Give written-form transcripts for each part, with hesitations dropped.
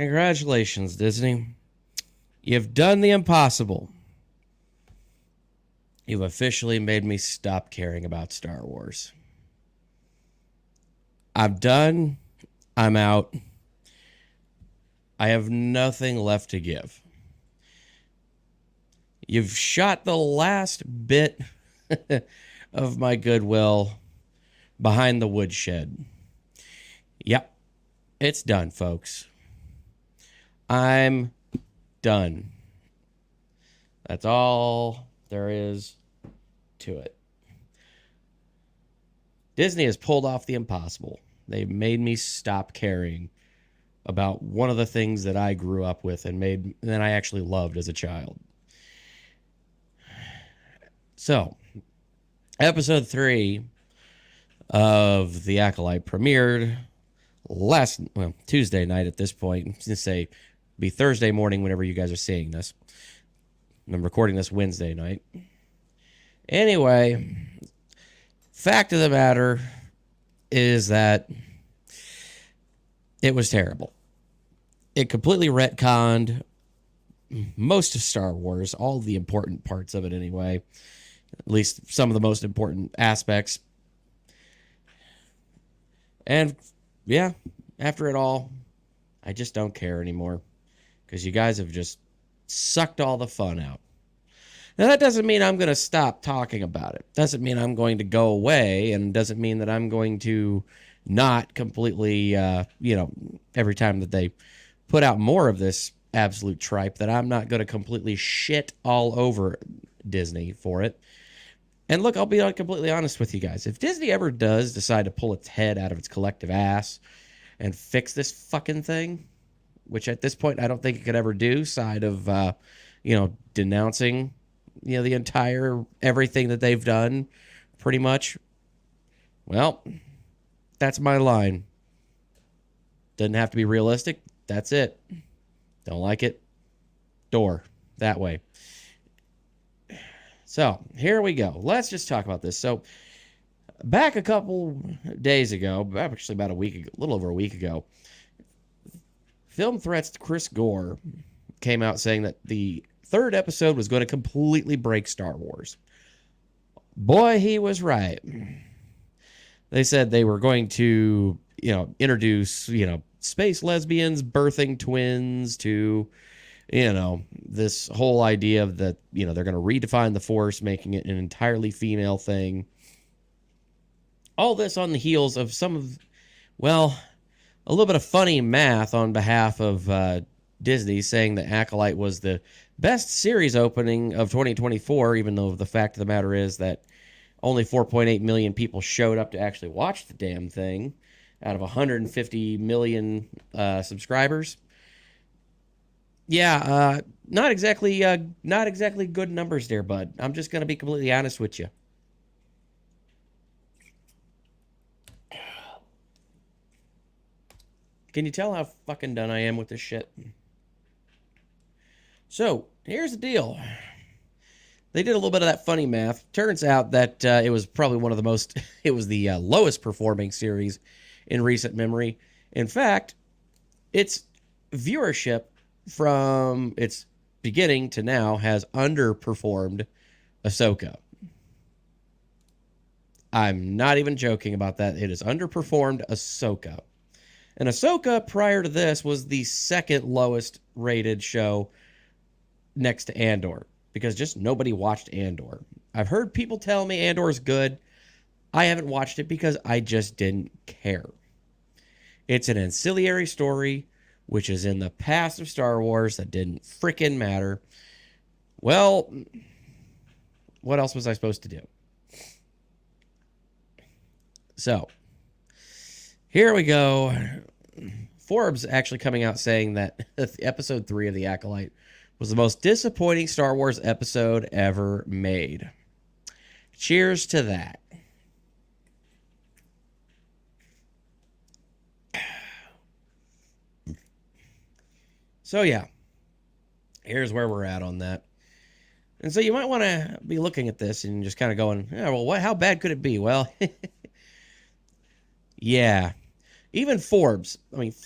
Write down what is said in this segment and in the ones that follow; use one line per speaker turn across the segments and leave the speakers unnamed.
Congratulations, Disney. You've done the impossible. You've officially made me stop caring about Star Wars. I'm done. I'm out. I have nothing left to give. You've shot the last bit of my goodwill behind the woodshed. Yep, it's done, folks. I'm done. That's all there is to it. Disney has pulled off the impossible. They've made me stop caring about one of the things that I grew up with and I actually loved as a child. So, episode 3 of The Acolyte premiered Tuesday night at this point. I'm going to say be Thursday morning whenever you guys are seeing this. I'm recording this Wednesday night. Anyway, fact of the matter is that it was terrible. It completely retconned most of Star Wars, all the important parts of it anyway. At least some of the most important aspects. And yeah, after it all, I just don't care anymore. Because you guys have just sucked all the fun out. Now, that doesn't mean I'm going to stop talking about it. Doesn't mean I'm going to go away, and doesn't mean that I'm going to not completely, every time that they put out more of this absolute tripe, that I'm not going to completely shit all over Disney for it. And look, I'll be completely honest with you guys. If Disney ever does decide to pull its head out of its collective ass and fix this fucking thing, which at this point I don't think it could ever do, side of, denouncing, the entire everything that they've done, pretty much. Well, that's my line. Doesn't have to be realistic. That's it. Don't like it? Door. That way. So, here we go. Let's just talk about this. So, back a couple days ago, actually about a week ago, a little over a week ago, Film Threats Chris Gore came out saying that the third episode was going to completely break Star Wars. Boy, he was right. They said they were going to, introduce, space lesbians, birthing twins to, this whole idea of that, they're going to redefine the Force, making it an entirely female thing. All this on the heels of a little bit of funny math on behalf of Disney, saying that Acolyte was the best series opening of 2024, even though the fact of the matter is that only 4.8 million people showed up to actually watch the damn thing out of 150 million subscribers. Yeah, not exactly good numbers there, bud. I'm just going to be completely honest with you. Can you tell how fucking done I am with this shit? So, here's the deal. They did a little bit of that funny math. Turns out that it was probably it was the lowest performing series in recent memory. In fact, its viewership from its beginning to now has underperformed Ahsoka. I'm not even joking about that. It has underperformed Ahsoka. And Ahsoka, prior to this, was the second lowest rated show next to Andor, because just nobody watched Andor. I've heard people tell me Andor's good. I haven't watched it because I just didn't care. It's an ancillary story, which is in the past of Star Wars, that didn't frickin' matter. Well, what else was I supposed to do? So, here we go. Forbes actually coming out saying that episode 3 of The Acolyte was the most disappointing Star Wars episode ever made. Cheers to that. So yeah, here's where we're at on that. And so you might want to be looking at this and just kind of going, how bad could it be? Well, yeah, Even Forbes,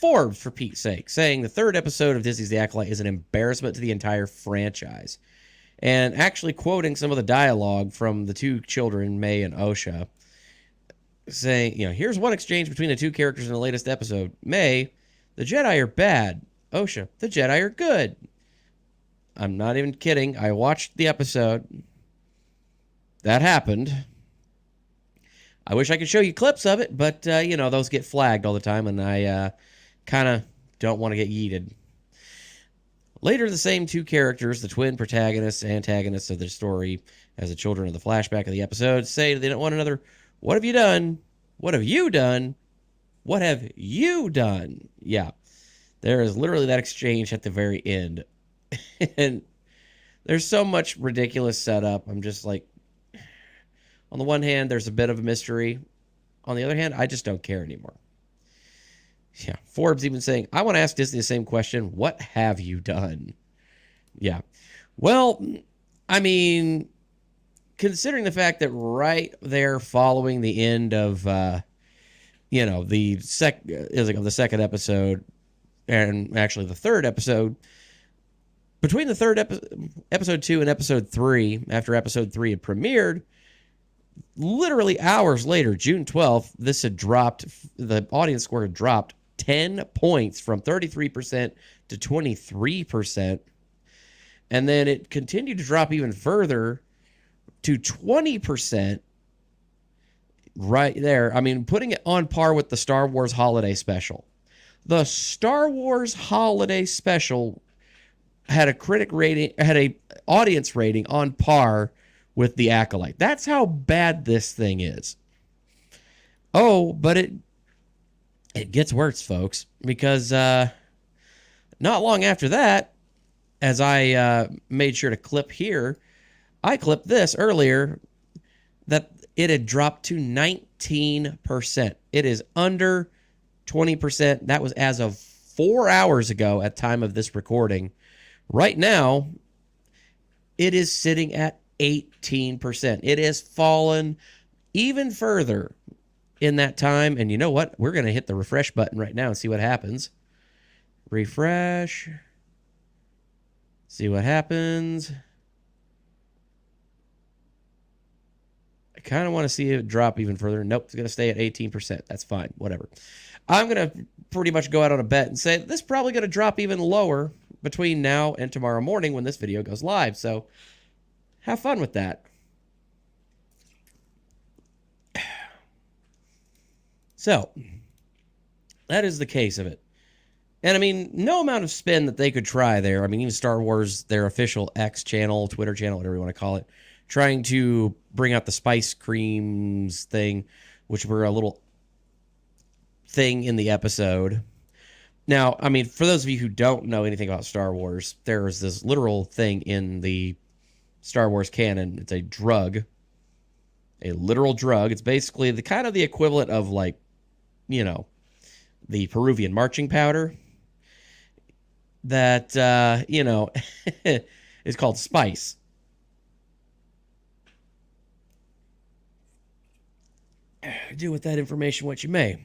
Forbes, for Pete's sake, saying the third episode of Disney's The Acolyte is an embarrassment to the entire franchise. And actually quoting some of the dialogue from the two children, May and Osha, saying, here's one exchange between the two characters in the latest episode. May, the Jedi are bad. Osha, the Jedi are good. I'm not even kidding. I watched the episode. That happened. I wish I could show you clips of it, but, those get flagged all the time, and I kind of don't want to get yeeted. Later, the same two characters, the twin protagonists, antagonists of the story, as the children of the flashback of the episode, say to one another, "What have you done? What have you done? What have you done?" Yeah, there is literally that exchange at the very end. And there's so much ridiculous setup. I'm just like, on the one hand, there's a bit of a mystery. On the other hand, I just don't care anymore. Yeah, Forbes even saying, I want to ask Disney the same question. What have you done? Yeah. Well, considering the fact that right there following the end of, the second episode, and actually the third episode, between the third episode 2 and episode 3, after episode 3 had premiered, literally hours later, June 12th, this had dropped, the audience score had dropped 10 points from 33% to 23%. And then it continued to drop even further to 20% right there. Putting it on par with the Star Wars Holiday Special. The Star Wars Holiday Special had a audience rating on par with The Acolyte. That's how bad this thing is. Oh, but it gets worse, folks, because not long after that, as I made sure to clip here, I clipped this earlier, that it had dropped to 19%. It is under 20%. That was as of 4 hours ago at time of this recording. Right now, it is sitting at 18%. It has fallen even further in that time. And you know what? We're going to hit the refresh button right now and see what happens. Refresh. See what happens. I kind of want to see it drop even further. Nope, it's going to stay at 18%. That's fine. Whatever. I'm going to pretty much go out on a bet and say this is probably going to drop even lower between now and tomorrow morning when this video goes live. So have fun with that. So that is the case of it. And no amount of spin that they could try there. Even Star Wars, their official X channel, Twitter channel, whatever you want to call it, trying to bring out the Spice Creams thing, which were a little thing in the episode. Now, for those of you who don't know anything about Star Wars, there is this literal thing in the Star Wars canon. It's a drug, a literal drug. It's basically the kind of the equivalent of the Peruvian marching powder that, is called spice. Do with that information what you may.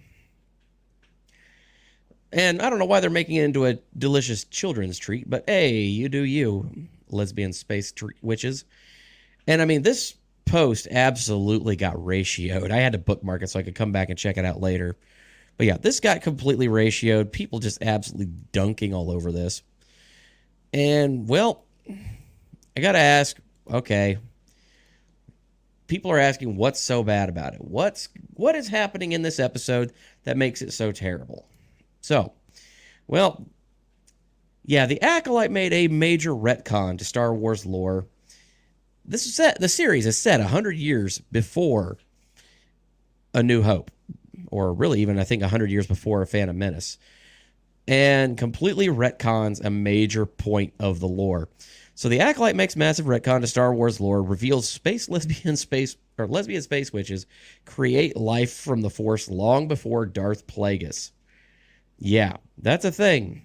And I don't know why they're making it into a delicious children's treat, but hey, you do you, lesbian space witches. And this post absolutely got ratioed. I had to bookmark it so I could come back and check it out later. But yeah, this got completely ratioed. People just absolutely dunking all over this. And, well, I got to ask, okay, people are asking what's so bad about it? What is happening in this episode that makes it so terrible? So, well, yeah, the Acolyte made a major retcon to Star Wars lore. The series is set 100 years before A New Hope, or really even, I think, 100 years before A Phantom Menace, and completely retcons a major point of the lore. So the Acolyte makes massive retcon to Star Wars lore, reveals lesbian space witches create life from the Force long before Darth Plagueis. Yeah, that's a thing.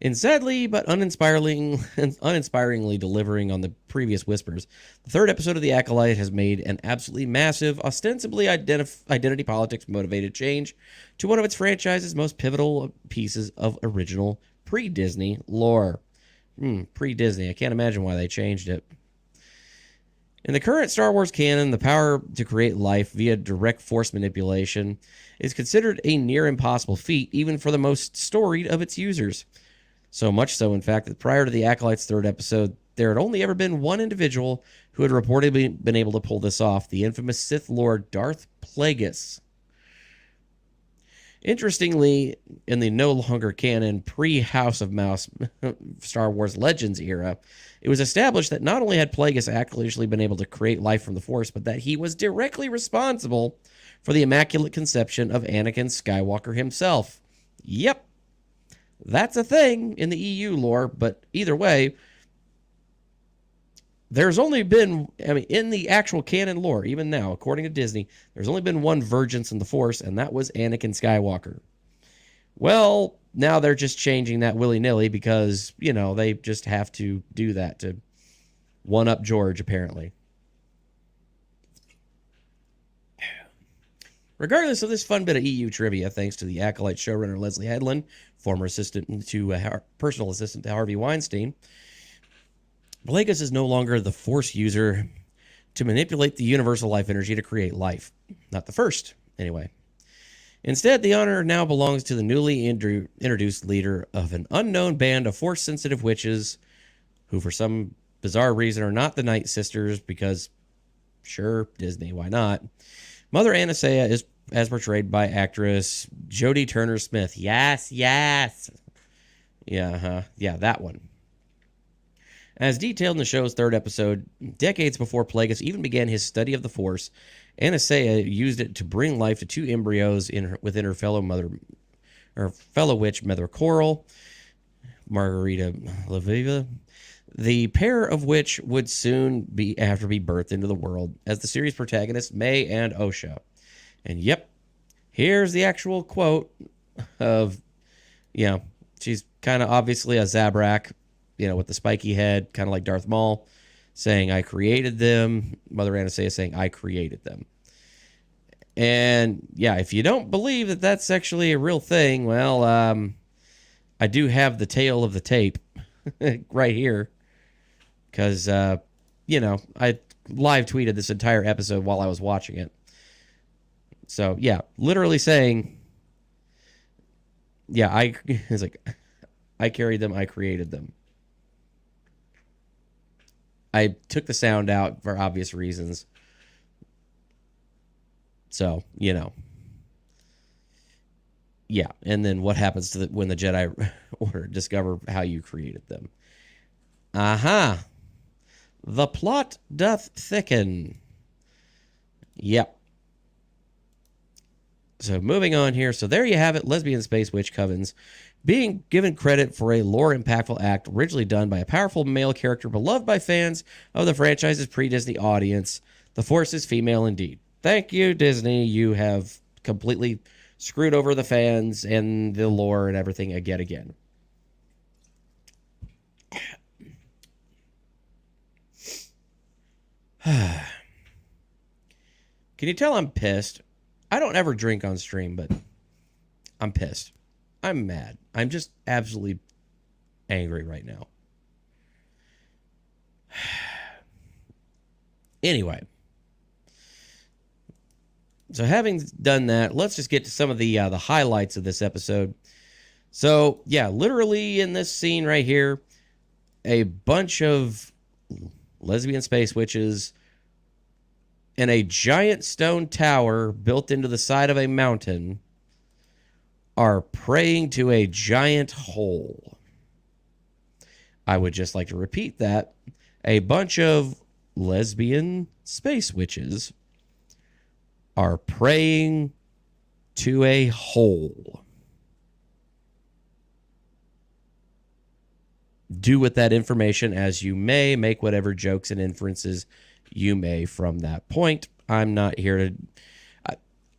In sadly but uninspiringly delivering on the previous whispers, the third episode of The Acolyte has made an absolutely massive, ostensibly identity politics motivated change to one of its franchise's most pivotal pieces of original pre-Disney lore. Pre-Disney. I can't imagine why they changed it. In the current Star Wars canon, the power to create life via direct force manipulation is considered a near impossible feat, even for the most storied of its users. So much so, in fact, that prior to the Acolyte's third episode, there had only ever been one individual who had reportedly been able to pull this off, the infamous Sith Lord Darth Plagueis. Interestingly, in the no longer canon pre-House of Mouse Star Wars Legends era, it was established that not only had Plagueis actually been able to create life from the Force, but that he was directly responsible for the Immaculate Conception of Anakin Skywalker himself. Yep. That's a thing in the EU lore, but either way, there's only been, in the actual canon lore, even now, according to Disney, there's only been one Vergence in the Force, and that was Anakin Skywalker. Well, now they're just changing that willy-nilly because, they just have to do that to one-up George, apparently. Regardless of this fun bit of EU trivia, thanks to the Acolyte showrunner Leslie Headland, former personal assistant to Harvey Weinstein, Plagueis is no longer the Force user to manipulate the universal life energy to create life. Not the first, anyway. Instead, the honor now belongs to the newly introduced leader of an unknown band of Force-sensitive witches who, for some bizarre reason, are not the Night Sisters because, sure, Disney, why not? Mother Anastasia is as portrayed by actress Jodie Turner-Smith. Yes. Yeah, that one. As detailed in the show's third episode, decades before Plagueis even began his study of the Force, Anastasia used it to bring life to two embryos within her fellow witch, Mother Coral, Margarita Laviva, the pair of which would soon have to be birthed into the world as the series protagonists May and Osha. And yep, here's the actual quote of, she's kind of obviously a Zabrak, with the spiky head, kind of like Darth Maul, saying, I created them. Mother Anastasia saying, I created them. And yeah, if you don't believe that that's actually a real thing, well, I do have the tail of the tape right here. Because, I live tweeted this entire episode while I was watching it. So, yeah, literally saying, it's like, I carried them, I created them. I took the sound out for obvious reasons. So, Yeah, and then what happens to when the Jedi Order discover how you created them? Aha! The plot doth thicken. Yep. So moving on here. So there you have it. Lesbian Space Witch Covens being given credit for a lore-impactful act originally done by a powerful male character beloved by fans of the franchise's pre-Disney audience. The Force is female indeed. Thank you, Disney. You have completely screwed over the fans and the lore and everything yet again. Can you tell I'm pissed? I don't ever drink on stream, but I'm pissed. I'm mad. I'm just absolutely angry right now. Anyway. So having done that, let's just get to some of the highlights of this episode. So, yeah, literally in this scene right here, a bunch of lesbian space witches in a giant stone tower built into the side of a mountain are praying to a giant hole. I would just like to repeat that. A bunch of lesbian space witches are praying to a hole. Do with that information as you may. Make whatever jokes and inferences you may from that point. I'm not here to...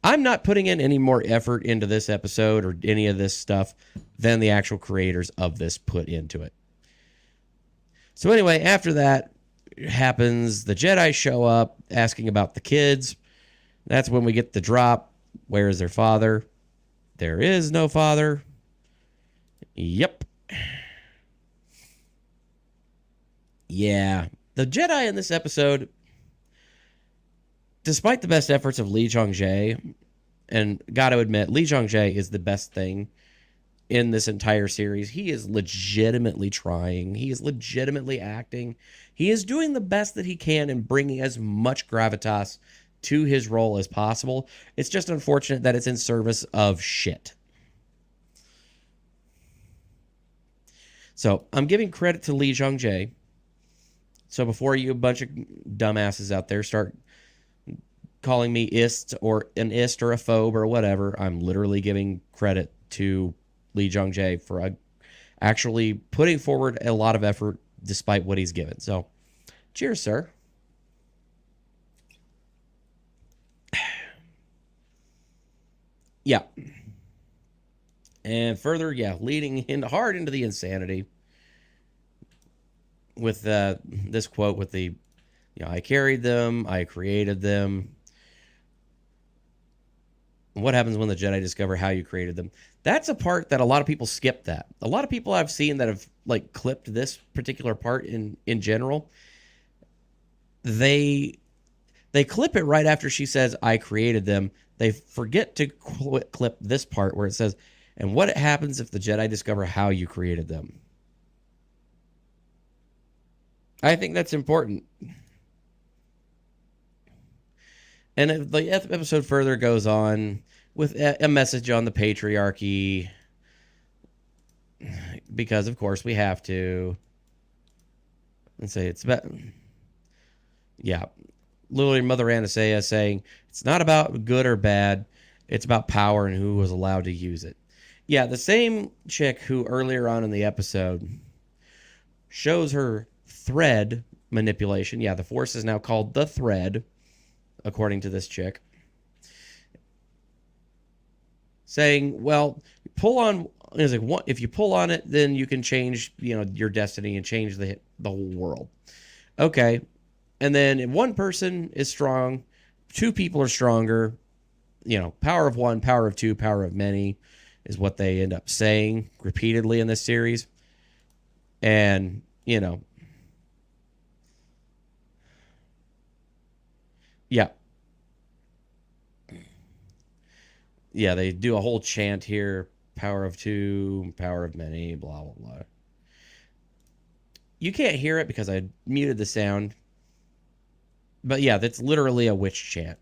I'm not putting in any more effort into this episode or any of this stuff than the actual creators of this put into it. So anyway, after that happens, the Jedi show up asking about the kids. That's when we get the drop. Where is their father? There is no father. Yep. Yeah. The Jedi in this episode, despite the best efforts of Lee Jong-jae, and gotta admit, Lee Jong-jae is the best thing in this entire series. He is legitimately trying. He is legitimately acting. He is doing the best that he can and bringing as much gravitas to his role as possible. It's just unfortunate that it's in service of shit. So I'm giving credit to Lee Jong-jae. So before you a bunch of dumbasses out there start calling me ist or an ist or a phobe or whatever, I'm literally giving credit to Lee Jong-jae for actually putting forward a lot of effort despite what he's given. So, cheers, sir. Yeah. And further, leading hard into the insanity with this quote with the, I carried them, I created them. What happens when the Jedi discover how you created them? That's a part that a lot of people skip that. A lot of people I've seen that have clipped this particular part in general. They clip it right after she says, I created them. They forget to clip this part where it says, and what happens if the Jedi discover how you created them? I think that's important. And the episode further goes on with a message on the patriarchy, because of course we have to. And say it's about, literally Mother Anastasia saying it's not about good or bad, it's about power and who was allowed to use it. Yeah, the same chick who earlier on in the episode shows her thread manipulation. Yeah, the Force is now called the thread, according to this chick. Saying, well, pull on, it's like, if you pull on it, then you can change, your destiny and change the whole world. Okay. And then if one person is strong, two people are stronger, power of one, power of two, power of many is what they end up saying repeatedly in this series. And, yeah. Yeah, they do a whole chant here, power of two, power of many, blah, blah, blah. You can't hear it because I muted the sound. But yeah, that's literally a witch chant.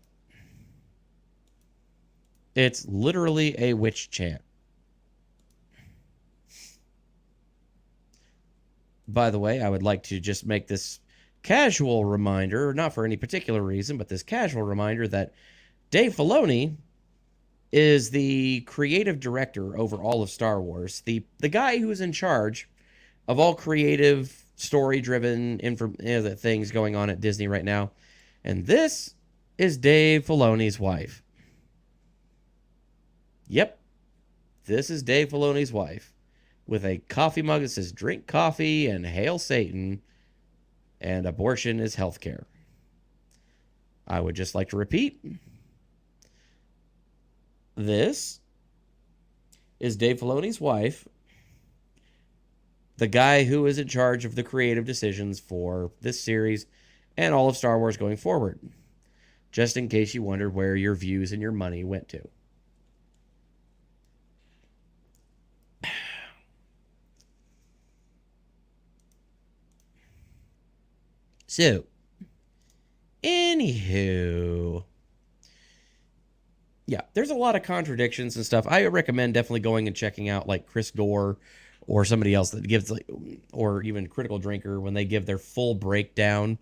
It's literally a witch chant. By the way, I would like to just make this casual reminder, not for any particular reason, but this casual reminder that Dave Filoni is the creative director over all of Star Wars, the guy who is in charge of all creative, story-driven things going on at Disney right now. And this is Dave Filoni's wife. Yep, this is Dave Filoni's wife, with a coffee mug that says "Drink coffee" and "Hail Satan," and "Abortion is healthcare." I would just like to repeat. This is Dave Filoni's wife, the guy who is in charge of the creative decisions for this series and all of Star Wars going forward. Just in case you wondered where your views and your money went to. So, anywho, yeah, there's a lot of contradictions and stuff. I recommend definitely going and checking out Chris Gore or somebody else that gives or even Critical Drinker when they give their full breakdown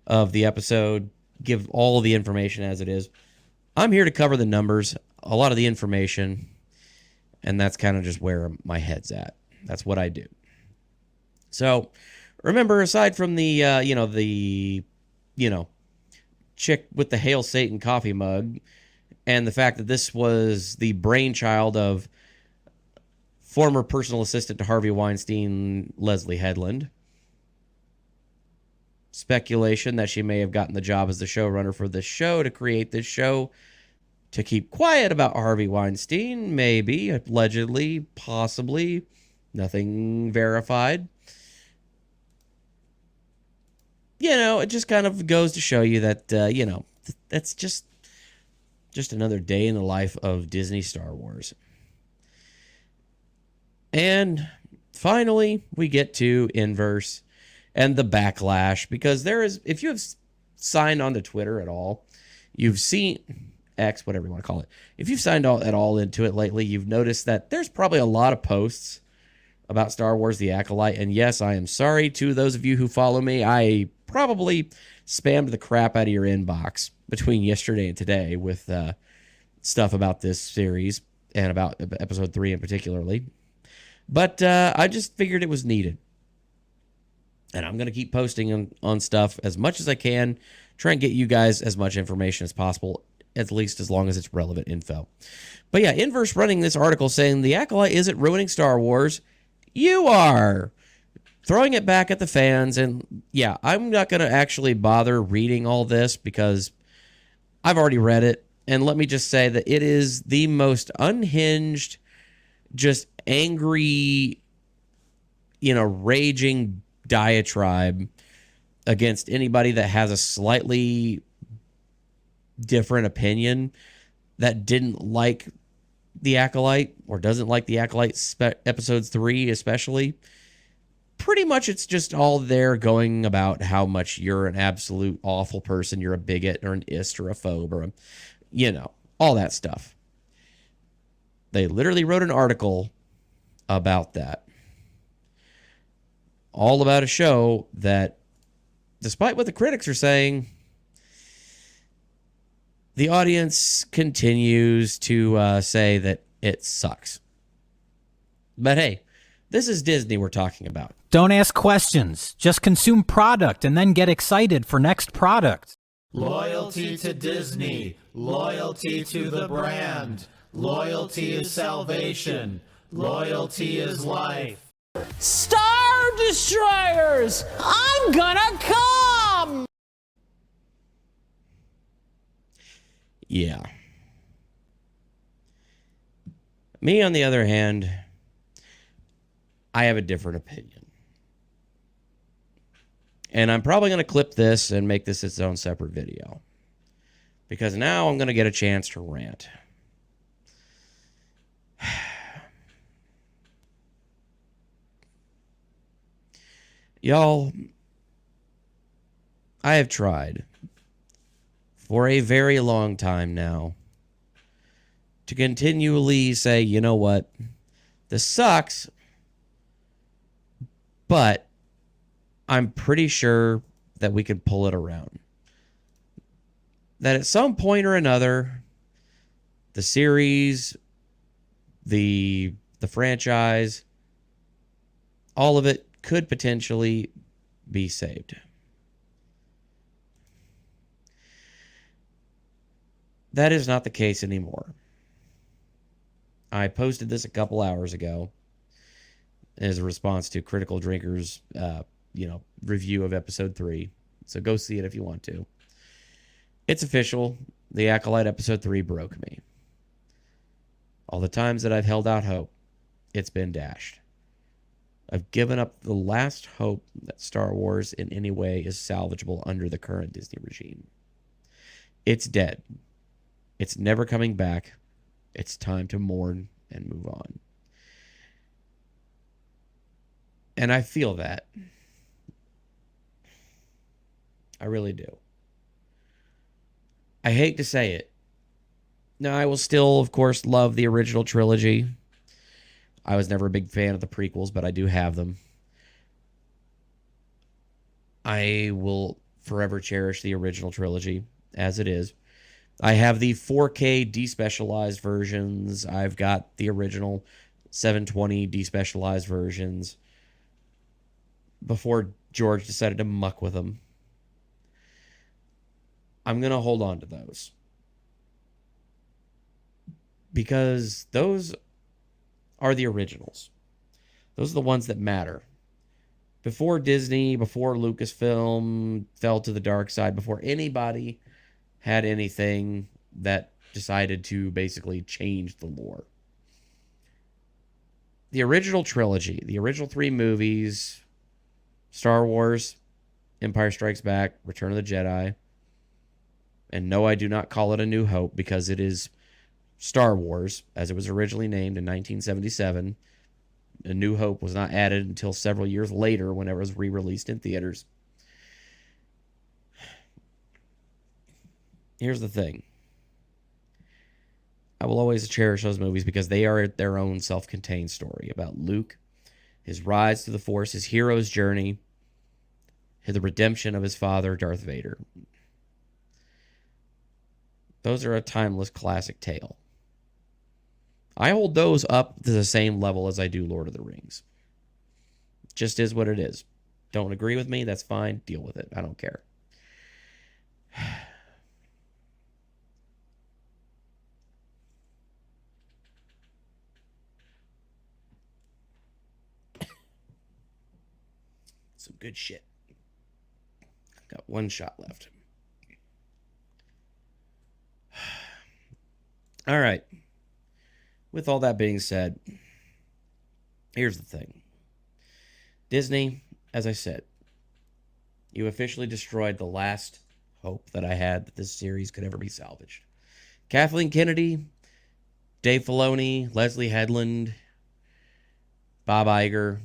of the episode, give all of the information as it is. I'm here to cover the numbers, a lot of the information, and that's kind of just where my head's at. That's what I do. So, remember, aside from the chick with the Hail Satan coffee mug, And the fact that this was the brainchild of former personal assistant to Harvey Weinstein, Leslie Headland. Speculation that she may have gotten the job as the showrunner for this show to create this show to keep quiet about Harvey Weinstein, maybe, allegedly, possibly, nothing verified. It just kind of goes to show you that, that's just another day in the life of Disney Star Wars. And finally, we get to Inverse and the Backlash, because there is, if you have signed on to Twitter at all, you've seen X, whatever you want to call it. If you've signed at all into it lately, you've noticed that there's probably a lot of posts about Star Wars The Acolyte. And yes, I am sorry to those of you who follow me. I probably spammed the crap out of your inbox between yesterday and today with stuff about this series and about episode 3 in particularly. But I just figured it was needed. And I'm going to keep posting on stuff as much as I can, try and get you guys as much information as possible, at least as long as it's relevant info. But yeah, Inverse running this article saying the Acolyte isn't ruining Star Wars. You are. Throwing it back at the fans. And yeah, I'm not going to actually bother reading all this because I've already read it. And let me just say that it is the most unhinged, just angry, raging diatribe against anybody that has a slightly different opinion that didn't like The Acolyte or doesn't like The Acolyte episodes 3 especially. Pretty much it's just all there going about how much you're an absolute awful person, you're a bigot or an ist or a phobe or all that stuff. They literally wrote an article about that. All about a show that, despite what the critics are saying, the audience continues to say that it sucks. But hey, this is Disney we're talking about.
Don't ask questions. Just consume product and then get excited for next product.
Loyalty to Disney. Loyalty to the brand. Loyalty is salvation. Loyalty is life.
Star Destroyers! I'm gonna come!
Yeah. Me, on the other hand, I have a different opinion. And I'm probably going to clip this and make this its own separate video. Because now I'm going to get a chance to rant. Y'all, I have tried for a very long time now to continually say, you know what, this sucks, but I'm pretty sure that we can pull it around. That at some point or another, the series, the franchise, all of it could potentially be saved. That is not the case anymore. I posted this a couple hours ago as a response to Critical Drinker's, review of episode 3. So go see it if you want to. It's official. The Acolyte episode 3 broke me. All the times that I've held out hope, it's been dashed. I've given up the last hope that Star Wars in any way is salvageable under the current Disney regime. It's dead. It's never coming back. It's time to mourn and move on. And I feel that. I really do. I hate to say it. Now, I will still, of course, love the original trilogy. I was never a big fan of the prequels, but I do have them. I will forever cherish the original trilogy as it is. I have the 4K despecialized versions. I've got the original 720 despecialized versions before George decided to muck with them. I'm going to hold on to those. because those are the originals. Those are the ones that matter. Before Disney, before Lucasfilm fell to the dark side, before anybody had anything that decided to basically change the lore. The original trilogy, the original 3 movies, Star Wars, Empire Strikes Back, Return of the Jedi, and no, I do not call it A New Hope because it is Star Wars, as it was originally named in 1977. A New Hope was not added until several years later when it was re-released in theaters. Here's the thing. I will always cherish those movies because they are their own self-contained story about Luke, his rise to the Force, his hero's journey, the redemption of his father, Darth Vader. Those are a timeless classic tale. I hold those up to the same level as I do Lord of the Rings. It just is what it is. Don't agree with me? That's fine. Deal with it. I don't care. Some good shit. Got 1 shot left. All right. With all that being said, here's the thing. Disney, as I said, you officially destroyed the last hope that I had that this series could ever be salvaged. Kathleen Kennedy, Dave Filoni, Leslie Headland, Bob Iger.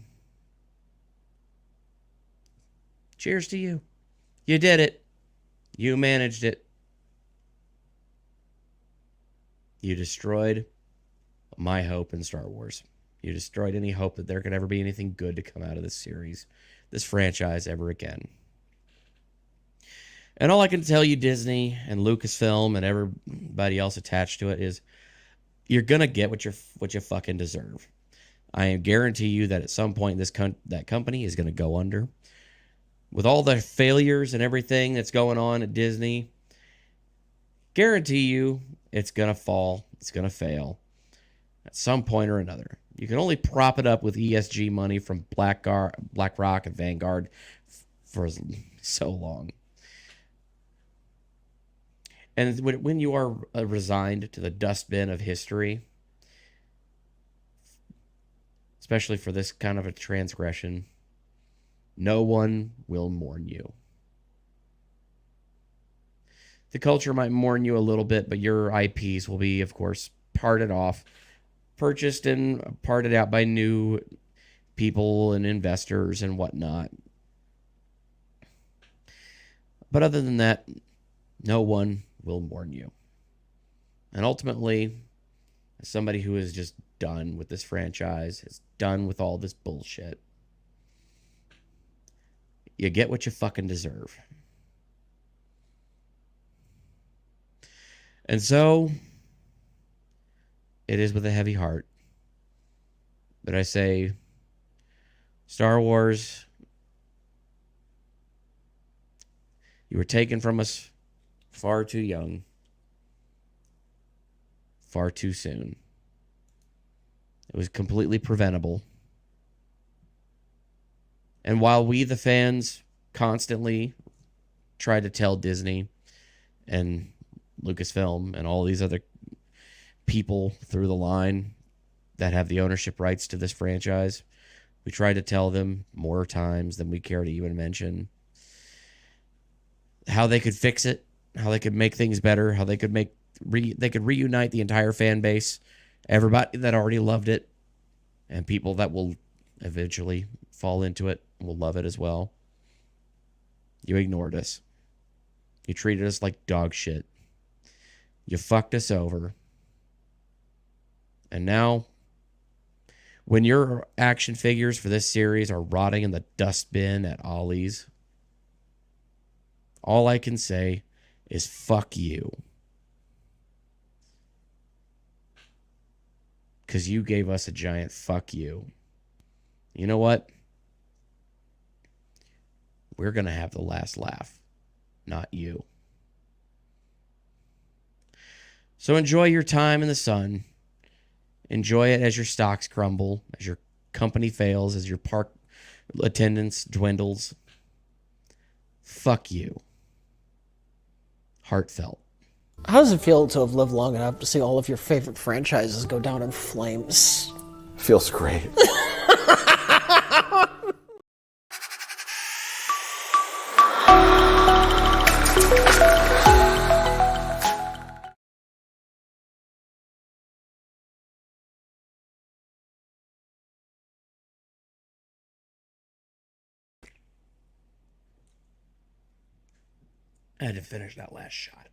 Cheers to you. You did it. You managed it. You destroyed my hope in Star Wars. You destroyed any hope that there could ever be anything good to come out of this series, this franchise ever again. And all I can tell you, Disney and Lucasfilm and everybody else attached to it, is you're gonna get what you fucking deserve. I guarantee you that at some point that company is gonna go under. With all the failures and everything that's going on at Disney, guarantee you it's gonna fall. It's gonna fail at some point or another. You can only prop it up with ESG money from BlackRock and Vanguard for so long. And when you are resigned to the dustbin of history, especially for this kind of a transgression, no one will mourn you. The culture might mourn you a little bit, but your IPs will be, of course, parted off, purchased and parted out by new people and investors and whatnot. But other than that, no one will mourn you. And ultimately, as somebody who is just done with this franchise, is done with all this bullshit, you get what you fucking deserve. And so, it is with a heavy heart that I say, Star Wars, you were taken from us far too young, far too soon. It was completely preventable. And while we, the fans, constantly try to tell Disney and Lucasfilm and all these other people through the line that have the ownership rights to this franchise, we try to tell them more times than we care to even mention how they could fix it, how they could make things better, how they could they could reunite the entire fan base, everybody that already loved it, and people that will eventually fall into it will love it as well. You ignored us. You treated us like dog shit. You fucked us over. And now, when your action figures for this series are rotting in the dustbin at Ollie's, all I can say is fuck you. Because you gave us a giant fuck you. You know what? We're going to have the last laugh, not you. So enjoy your time in the sun. Enjoy it as your stocks crumble, as your company fails, as your park attendance dwindles. Fuck you. Heartfelt.
How does it feel to have lived long enough to see all of your favorite franchises go down in flames?
Feels great.
I had to finish that last shot.